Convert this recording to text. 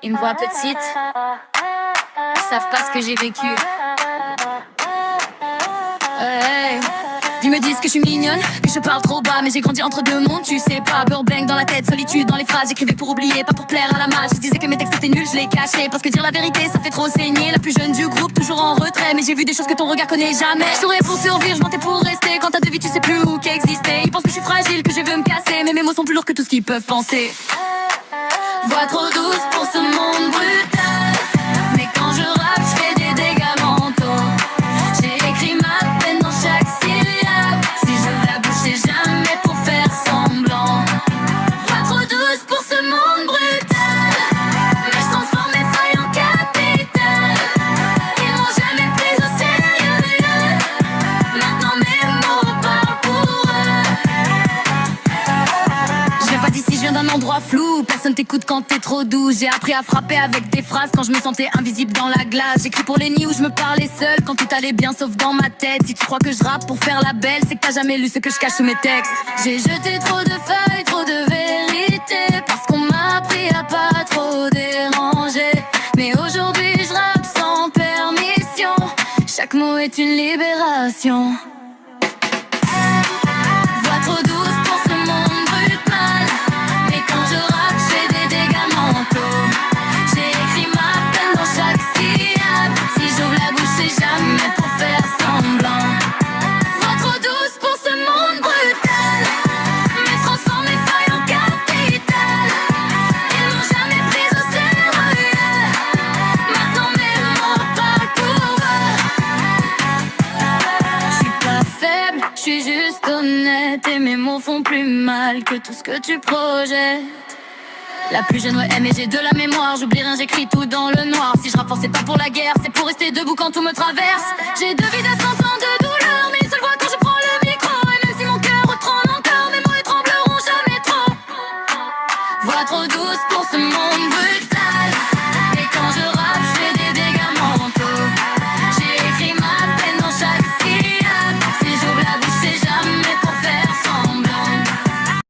Ils me voient petite, ils savent pas ce que j'ai vécu. Hey. Ils me disent que je suis mignonne, que je parle trop bas, mais j'ai grandi entre deux mondes, tu sais pas. Burbank dans la tête, solitude dans les phrases, j'écrivais pour oublier, pas pour plaire à la masse. Je disais que mes textes étaient nuls, je les cachais, parce que dire la vérité ça fait trop saigner. La plus jeune du groupe, toujours en retrait, mais j'ai vu des choses que ton regard connaît jamais. Je saurais pour survivre, je mentais pour rester, quand t'as de vie tu sais plus où qu'exister. Ils pensent que je suis fragile, que je veux me casser, mais mes mots sont plus lourds que tout ce qu'ils peuvent penser. Voix trop douce pour ce monde brutal, mais quand je rappe je fais des dégâts mentaux. J'ai écrit ma peine dans chaque syllabe, si je la bouche c'est jamais pour faire semblant. Voix trop douce pour ce monde brutal, mais je transforme mes failles en capitale. Ils m'ont jamais prise au sérieux, maintenant mes mots parlent pour eux. Je viens pas d'ici, je viens d'un endroit flou, personne t'écoute quand t'es trop doux. J'ai appris à frapper avec des phrases quand je me sentais invisible dans la glace. J'écris pour les nuits où je me parlais seule, quand tout allait bien sauf dans ma tête. Si tu crois que je rappe pour faire la belle, c'est que t'as jamais lu ce que je cache sous mes textes. J'ai jeté trop de feuilles, trop de vérité, parce qu'on m'a appris à pas trop déranger. Mais aujourd'hui je rappe sans permission, chaque mot est une libération. Voix trop douce pour ce monde brutal, mais quand je rappe, je fais des dégâts mentaux. J'ai écrit ma peine dans chaque syllabe, si j'ouvre la bouche, c'est jamais pour faire semblant. Voix trop douce pour ce monde brutal, mais transforme mes failles en capitale. Ils m'ont jamais prise au sérieux, maintenant mes mots parlent pour eux. Je suis pas faible, je suis juste honnête, et mes mots font plus mal que tout ce que tu projettes. La plus jeune, ouais, mais j'ai de la mémoire. J'oublie rien, j'écris tout dans le noir. Si je rappe fort, c'est pas pour la guerre, c'est pour rester debout quand tout me traverse. J'ai deux vies à 100 ans de douleur, mais une seule voix quand je prends le micro. Et même si mon cœur tremble encore, mes mots ils trembleront jamais trop. Voix trop douce